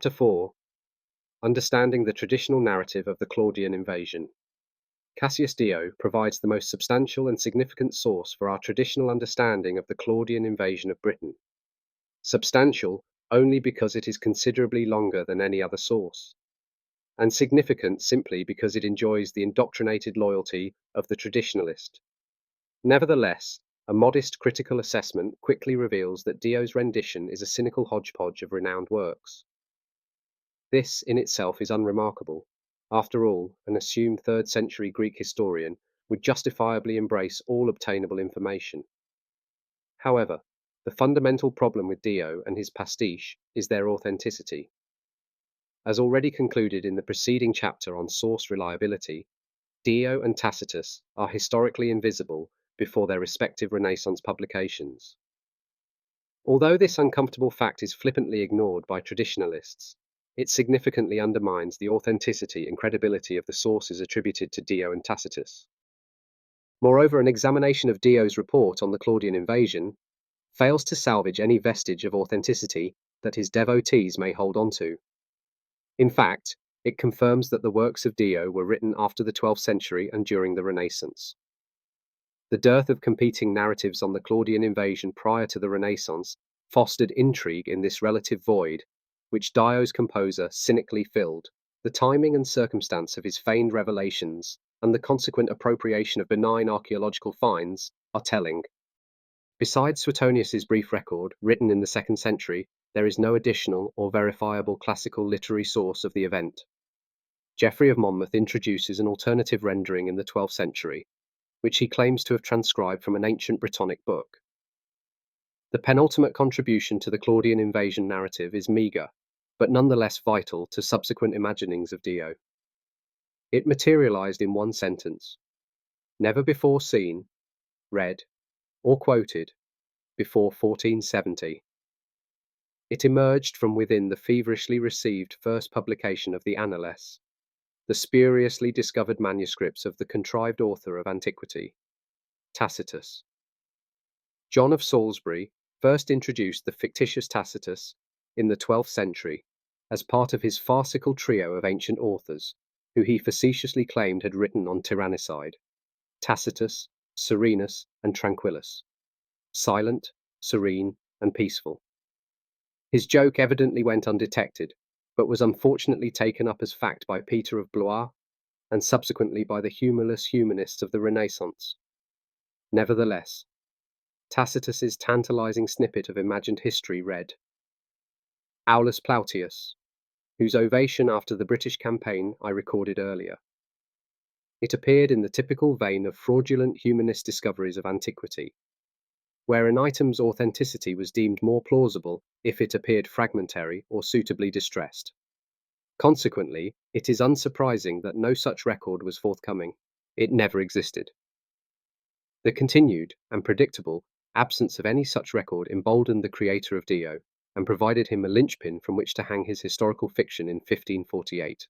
Chapter 4: Understanding the Traditional Narrative of the Claudian Invasion. Cassius Dio provides the most substantial and significant source for our traditional understanding of the Claudian invasion of Britain. Substantial only because it is considerably longer than any other source, and significant simply because it enjoys the indoctrinated loyalty of the traditionalist. Nevertheless, a modest critical assessment quickly reveals that Dio's rendition is a cynical hodgepodge of renowned works. This in itself is unremarkable. After all, an assumed 3rd century Greek historian would justifiably embrace all obtainable information. However, the fundamental problem with Dio and his pastiche is their authenticity. As already concluded in the preceding chapter on source reliability, Dio and Tacitus are historically invisible before their respective Renaissance publications. Although this uncomfortable fact is flippantly ignored by traditionalists, it significantly undermines the authenticity and credibility of the sources attributed to Dio and Tacitus. Moreover, an examination of Dio's report on the Claudian invasion fails to salvage any vestige of authenticity that his devotees may hold on to. In fact, it confirms that the works of Dio were written after the 12th century and during the Renaissance. The dearth of competing narratives on the Claudian invasion prior to the Renaissance fostered intrigue in this relative void, which Dio's composer cynically filled. The timing and circumstance of his feigned revelations and the consequent appropriation of benign archaeological finds are telling. Besides Suetonius's brief record, written in the 2nd century, there is no additional or verifiable classical literary source of the event. Geoffrey of Monmouth introduces an alternative rendering in the 12th century, which he claims to have transcribed from an ancient Brittonic book. The penultimate contribution to the Claudian invasion narrative is meagre, but nonetheless vital to subsequent imaginings of Dio. It materialized in one sentence: never before seen, read, or quoted before 1470. It emerged from within the feverishly received first publication of the Annales, the spuriously discovered manuscripts of the contrived author of antiquity, Tacitus. John of Salisbury first introduced the fictitious Tacitus in the 12th century as part of his farcical trio of ancient authors, who he facetiously claimed had written on tyrannicide: Tacitus, Serenus, and Tranquillus, silent, serene, and peaceful. His joke evidently went undetected, but was unfortunately taken up as fact by Peter of Blois, and subsequently by the humorless humanists of the Renaissance. Nevertheless, Tacitus's tantalizing snippet of imagined history read: Aulus Plautius, whose ovation after the British campaign I recorded earlier. It appeared in the typical vein of fraudulent humanist discoveries of antiquity, where an item's authenticity was deemed more plausible if it appeared fragmentary or suitably distressed. Consequently, it is unsurprising that no such record was forthcoming. It never existed. The continued and predictable absence of any such record emboldened the creator of Dio and provided him a linchpin from which to hang his historical fiction in 1548.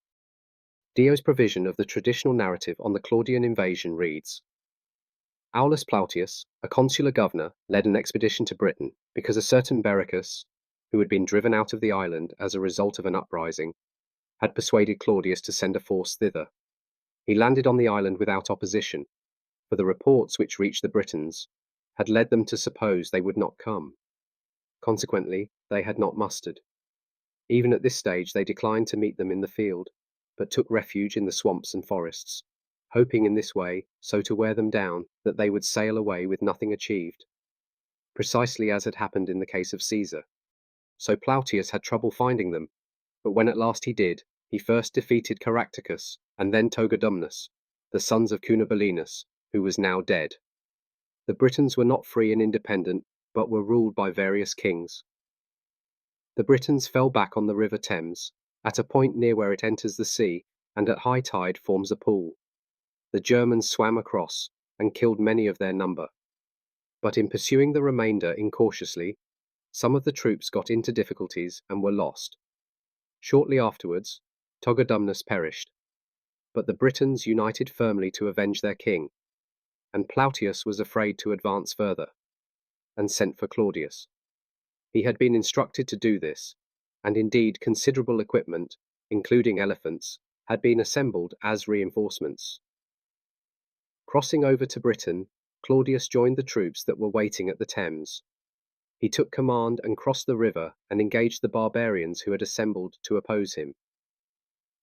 Dio's provision of the traditional narrative on the Claudian invasion reads: Aulus Plautius, a consular governor, led an expedition to Britain because a certain Bericus, who had been driven out of the island as a result of an uprising, had persuaded Claudius to send a force thither. He landed on the island without opposition, for the reports which reached the Britons had led them to suppose they would not come. Consequently, they had not mustered. Even at this stage they declined to meet them in the field, but took refuge in the swamps and forests, hoping in this way so to wear them down that they would sail away with nothing achieved, precisely as had happened in the case of Caesar. So Plautius had trouble finding them, but when at last he did, he first defeated Caractacus and then Togodumnus, the sons of Cunobelinus, who was now dead. The Britons were not free and independent, but were ruled by various kings. The Britons fell back on the river Thames, at a point near where it enters the sea and at high tide forms a pool. The Germans swam across and killed many of their number. But in pursuing the remainder incautiously, some of the troops got into difficulties and were lost. Shortly afterwards, Togodumnus perished, but the Britons united firmly to avenge their king, and Plautius was afraid to advance further, and sent for Claudius. He had been instructed to do this, and indeed considerable equipment, including elephants, had been assembled as reinforcements. Crossing over to Britain, Claudius joined the troops that were waiting at the Thames. He took command and crossed the river and engaged the barbarians who had assembled to oppose him.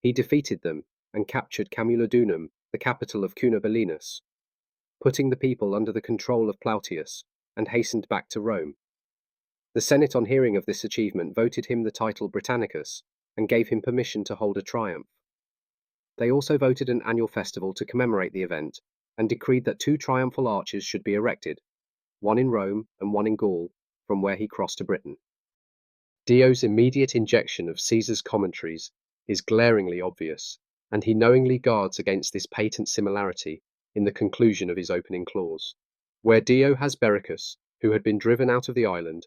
He defeated them and captured Camulodunum, the capital of Cunobelinus, putting the people under the control of Plautius, and hastened back to Rome. The Senate, on hearing of this achievement, voted him the title Britannicus and gave him permission to hold a triumph. They also voted an annual festival to commemorate the event and decreed that 2 triumphal arches should be erected, one in Rome and one in Gaul, from where he crossed to Britain. Dio's immediate injection of Caesar's commentaries is glaringly obvious, and he knowingly guards against this patent similarity in the conclusion of his opening clause, where Dio has Bericus, who had been driven out of the island,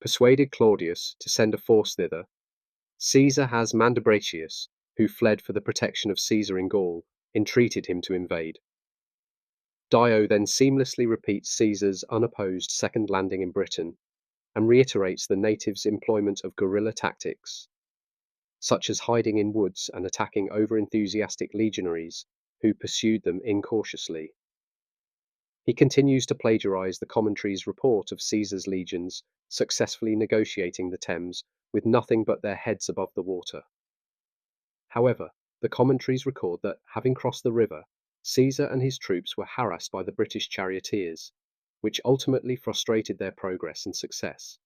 persuaded Claudius to send a force thither. Caesar has Mandubratius, who fled for the protection of Caesar in Gaul, entreated him to invade. Dio then seamlessly repeats Caesar's unopposed second landing in Britain and reiterates the natives' employment of guerrilla tactics, such as hiding in woods and attacking over-enthusiastic legionaries who pursued them incautiously. He continues to plagiarize the commentary's report of Caesar's legions successfully negotiating the Thames with nothing but their heads above the water. However, the commentaries record that, having crossed the river, Caesar and his troops were harassed by the British charioteers, which ultimately frustrated their progress and success.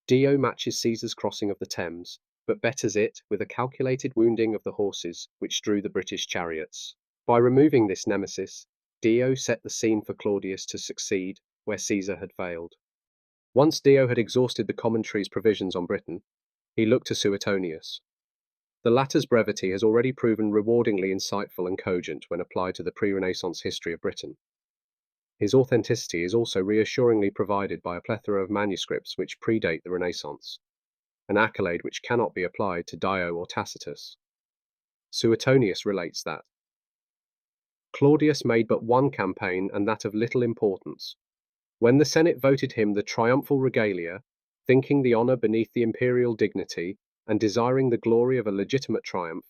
Dio matches Caesar's crossing of the Thames, but betters it with a calculated wounding of the horses which drew the British chariots. By removing this nemesis, Dio set the scene for Claudius to succeed where Caesar had failed. Once Dio had exhausted the commentary's provisions on Britain, he looked to Suetonius. The latter's brevity has already proven rewardingly insightful and cogent when applied to the pre-Renaissance history of Britain. His authenticity is also reassuringly provided by a plethora of manuscripts which predate the Renaissance, an accolade which cannot be applied to Dio or Tacitus. Suetonius relates that Claudius made but one campaign, and that of little importance. When the Senate voted him the triumphal regalia, thinking the honour beneath the imperial dignity, and desiring the glory of a legitimate triumph,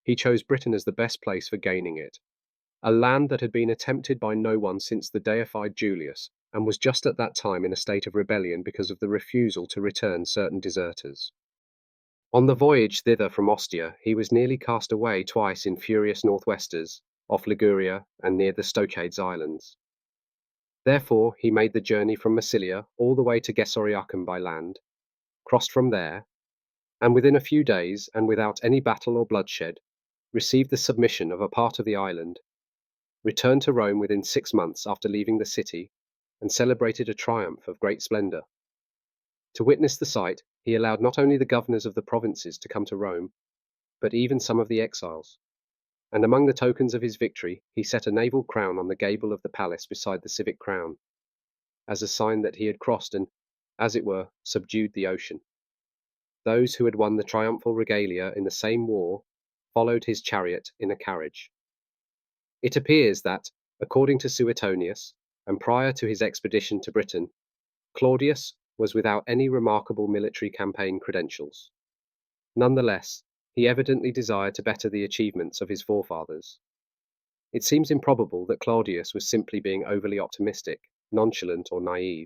he chose Britain as the best place for gaining it, a land that had been attempted by no one since the deified Julius, and was just at that time in a state of rebellion because of the refusal to return certain deserters. On the voyage thither from Ostia, he was nearly cast away twice in furious northwesters, off Liguria and near the Stocades Islands. Therefore, he made the journey from Massilia all the way to Gessoriacum by land, crossed from there, and within a few days, and without any battle or bloodshed, received the submission of a part of the island, returned to Rome within 6 months after leaving the city, and celebrated a triumph of great splendor. To witness the sight, he allowed not only the governors of the provinces to come to Rome, but even some of the exiles. And among the tokens of his victory, he set a naval crown on the gable of the palace beside the civic crown, as a sign that he had crossed and, as it were, subdued the ocean. Those who had won the triumphal regalia in the same war followed his chariot in a carriage. It appears that, according to Suetonius, and prior to his expedition to Britain, Claudius was without any remarkable military campaign credentials. Nonetheless, he evidently desired to better the achievements of his forefathers. It seems improbable that Claudius was simply being overly optimistic, nonchalant, or naive,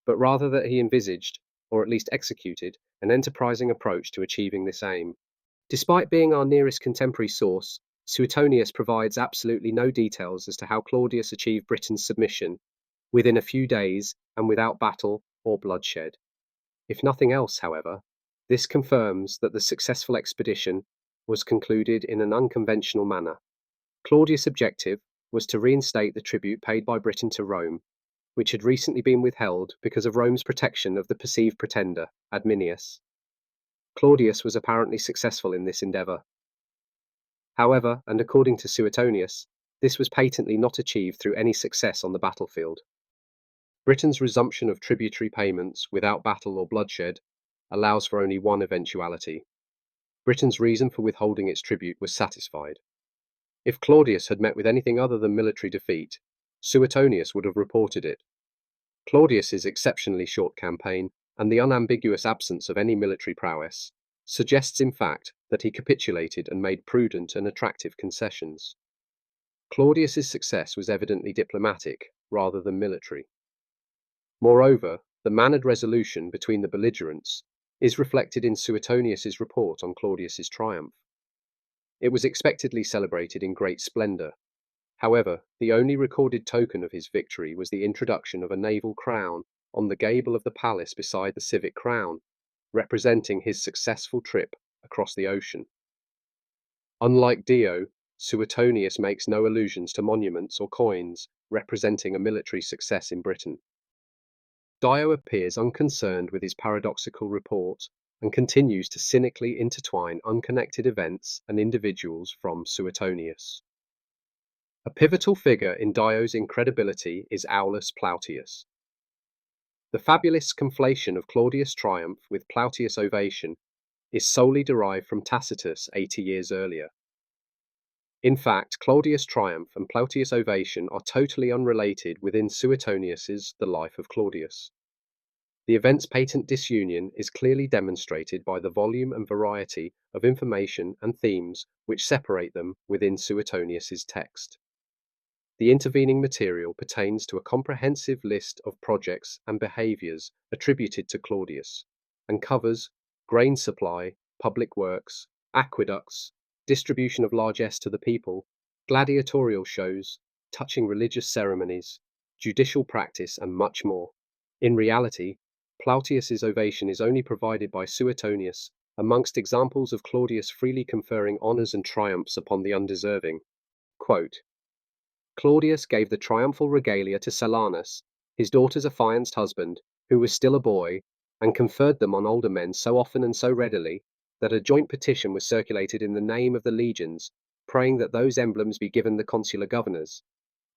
but rather that he envisaged, or at least executed, an enterprising approach to achieving this aim. Despite being our nearest contemporary source, Suetonius provides absolutely no details as to how Claudius achieved Britain's submission within a few days and without battle or bloodshed. If nothing else, however, this confirms that the successful expedition was concluded in an unconventional manner. Claudius' objective was to reinstate the tribute paid by Britain to Rome, which had recently been withheld because of Rome's protection of the perceived pretender, Adminius. Claudius was apparently successful in this endeavour. However, and according to Suetonius, this was patently not achieved through any success on the battlefield. Britain's resumption of tributary payments without battle or bloodshed allows for only one eventuality. Britain's reason for withholding its tribute was satisfied. If Claudius had met with anything other than military defeat, Suetonius would have reported it. Claudius's exceptionally short campaign and the unambiguous absence of any military prowess suggests in fact that he capitulated and made prudent and attractive concessions. Claudius's success was evidently diplomatic rather than military. Moreover, the mannered resolution between the belligerents is reflected in Suetonius's report on Claudius's triumph. It was expectedly celebrated in great splendor. However, the only recorded token of his victory was the introduction of a naval crown on the gable of the palace beside the civic crown, representing his successful trip across the ocean. Unlike Dio, Suetonius makes no allusions to monuments or coins representing a military success in Britain. Dio appears unconcerned with his paradoxical report and continues to cynically intertwine unconnected events and individuals from Suetonius. A pivotal figure in Dio's incredibility is Aulus Plautius. The fabulous conflation of Claudius' triumph with Plautius' ovation is solely derived from Tacitus 80 years earlier. In fact, Claudius' triumph and Plautius' ovation are totally unrelated within Suetonius's The Life of Claudius. The event's patent disunion is clearly demonstrated by the volume and variety of information and themes which separate them within Suetonius's text. The intervening material pertains to a comprehensive list of projects and behaviors attributed to Claudius, and covers grain supply, public works, aqueducts, distribution of largesse to the people, gladiatorial shows, touching religious ceremonies, judicial practice, and much more. In reality, Plautius's ovation is only provided by Suetonius amongst examples of Claudius freely conferring honours and triumphs upon the undeserving. Quote, Claudius gave the triumphal regalia to Silanus, his daughter's affianced husband, who was still a boy, and conferred them on older men so often and so readily that a joint petition was circulated in the name of the legions, praying that those emblems be given the consular governors,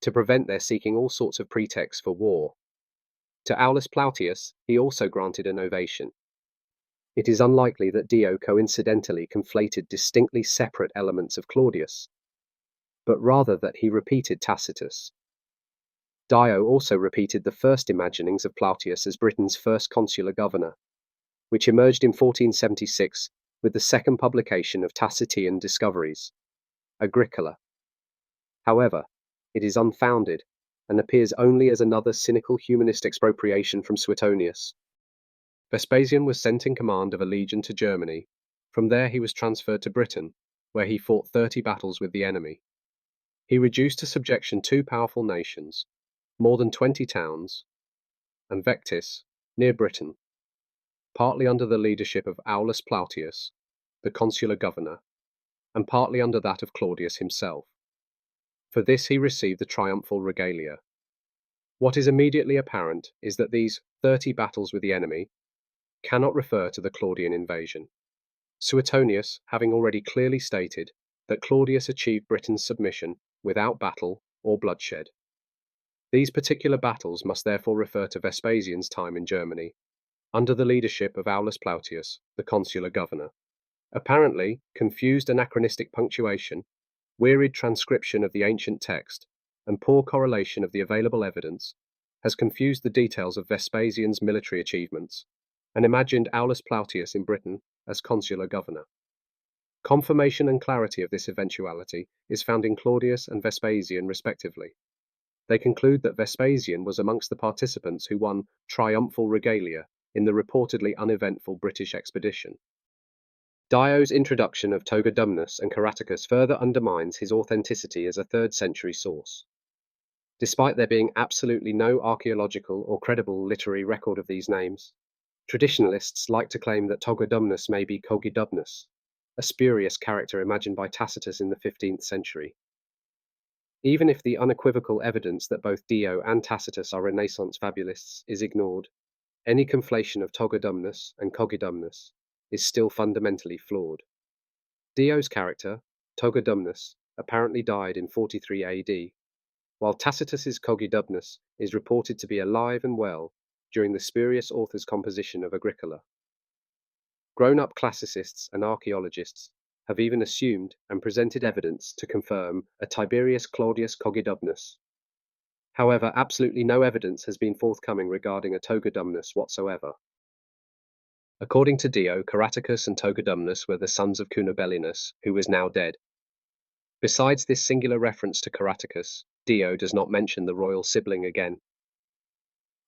to prevent their seeking all sorts of pretexts for war. To Aulus Plautius he also granted an ovation. It is unlikely that Dio coincidentally conflated distinctly separate elements of Claudius, but rather that he repeated Tacitus. Dio also repeated the first imaginings of Plautius as Britain's first consular governor, which emerged in 1476 with the second publication of Tacitian discoveries, Agricola. However, it is unfounded and appears only as another cynical humanist expropriation from Suetonius. Vespasian was sent in command of a legion to Germany. From there he was transferred to Britain, where he fought 30 battles with the enemy. He reduced to subjection 2 powerful nations, more than 20 towns, and Vectis, near Britain, partly under the leadership of Aulus Plautius, the consular governor, and partly under that of Claudius himself. For this he received the triumphal regalia. What is immediately apparent is that these 30 battles with the enemy cannot refer to the Claudian invasion, Suetonius having already clearly stated that Claudius achieved Britain's submission without battle or bloodshed. These particular battles must therefore refer to Vespasian's time in Germany, under the leadership of Aulus Plautius, the consular governor. Apparently, confused anachronistic punctuation, wearied transcription of the ancient text, and poor correlation of the available evidence has confused the details of Vespasian's military achievements and imagined Aulus Plautius in Britain as consular governor. Confirmation and clarity of this eventuality is found in Claudius and Vespasian respectively. They conclude that Vespasian was amongst the participants who won triumphal regalia in the reportedly uneventful British expedition. Dio's introduction of Togodumnus and Caraticus further undermines his authenticity as a 3rd century source. Despite there being absolutely no archaeological or credible literary record of these names, traditionalists like to claim that Togodumnus may be Cogidubnus, a spurious character imagined by Tacitus in the 15th century. Even if the unequivocal evidence that both Dio and Tacitus are Renaissance fabulists is ignored, any conflation of Togodumnus and Cogidubnus is still fundamentally flawed. Dio's character, Togodumnus, apparently died in 43 AD, while Tacitus's Cogidubnus is reported to be alive and well during the spurious author's composition of Agricola. Grown-up classicists and archaeologists have even assumed and presented evidence to confirm a Tiberius Claudius Cogidubnus. However, absolutely no evidence has been forthcoming regarding a Togodumnus whatsoever. According to Dio, Caraticus and Togodumnus were the sons of Cunobelinus, who was now dead. Besides this singular reference to Caraticus, Dio does not mention the royal sibling again.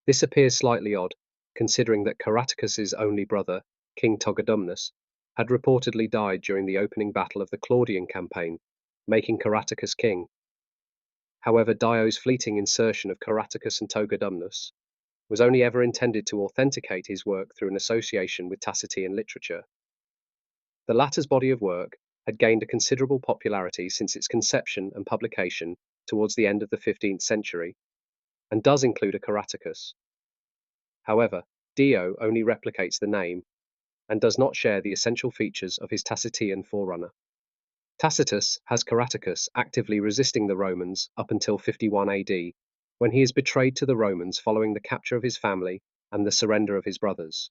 This appears slightly odd, considering that Caraticus's only brother, King Togodumnus, had reportedly died during the opening battle of the Claudian campaign, making Caraticus king. However, Dio's fleeting insertion of Caraticus and Togodumnus was only ever intended to authenticate his work through an association with Tacitian literature. The latter's body of work had gained a considerable popularity since its conception and publication towards the end of the 15th century, and does include a Caraticus. However, Dio only replicates the name and does not share the essential features of his Tacitian forerunner. Tacitus has Caraticus actively resisting the Romans up until 51 AD, when he is betrayed to the Romans following the capture of his family and the surrender of his brothers.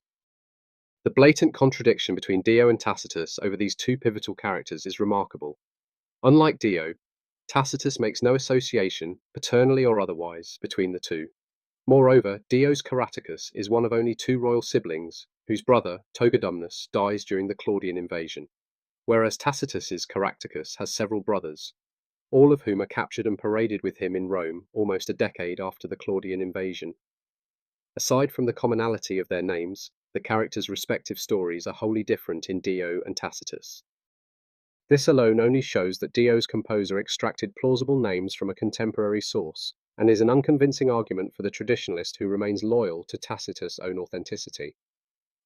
The blatant contradiction between Dio and Tacitus over these two pivotal characters is remarkable. Unlike Dio, Tacitus makes no association, paternally or otherwise, between the two. Moreover, Dio's Caraticus is one of only two royal siblings whose brother, Togodumnus, dies during the Claudian invasion, whereas Tacitus's Caractacus has several brothers, all of whom are captured and paraded with him in Rome almost a decade after the Claudian invasion. Aside from the commonality of their names, the characters' respective stories are wholly different in Dio and Tacitus. This alone only shows that Dio's composer extracted plausible names from a contemporary source, and is an unconvincing argument for the traditionalist who remains loyal to Tacitus' own authenticity.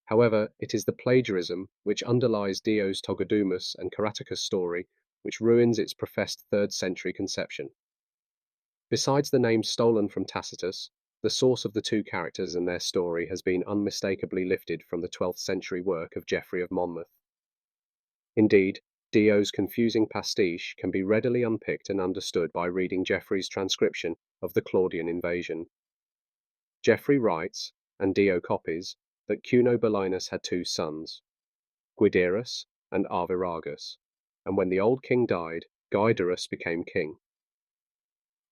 However, it is the plagiarism which underlies Dio's Togodumnus and Caraticus story which ruins its professed 3rd century conception. Besides the names stolen from Tacitus, the source of the two characters and their story has been unmistakably lifted from the 12th century work of Geoffrey of Monmouth. Indeed, Dio's confusing pastiche can be readily unpicked and understood by reading Geoffrey's transcription of the Claudian invasion. Geoffrey writes, and Dio copies, that Cunobelinus had two sons, Guiderus and Arviragus, and when the old king died, Guiderus became king.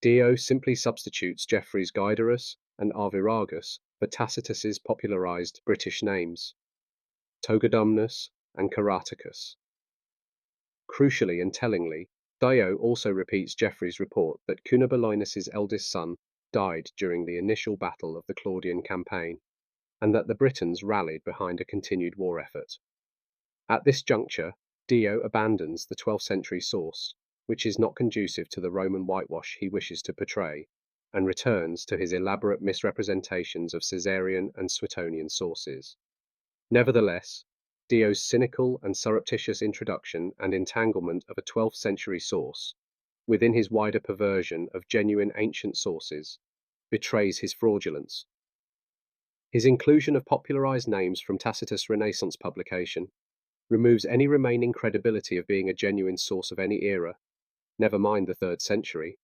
Dio simply substitutes Geoffrey's Guiderus and Arviragus for Tacitus's popularized British names, Togodumnus and Caraticus. Crucially and tellingly, Dio also repeats Geoffrey's report that Cunobelinus's eldest son died during the initial battle of the Claudian campaign, and that the Britons rallied behind a continued war effort. At this juncture, Dio abandons the 12th century source, which is not conducive to the Roman whitewash he wishes to portray, and returns to his elaborate misrepresentations of Caesarian and Suetonian sources. Nevertheless, Dio's cynical and surreptitious introduction and entanglement of a 12th century source, within his wider perversion of genuine ancient sources, betrays his fraudulence. His inclusion of popularized names from Tacitus' Renaissance publication removes any remaining credibility of being a genuine source of any era, never mind the 3rd century,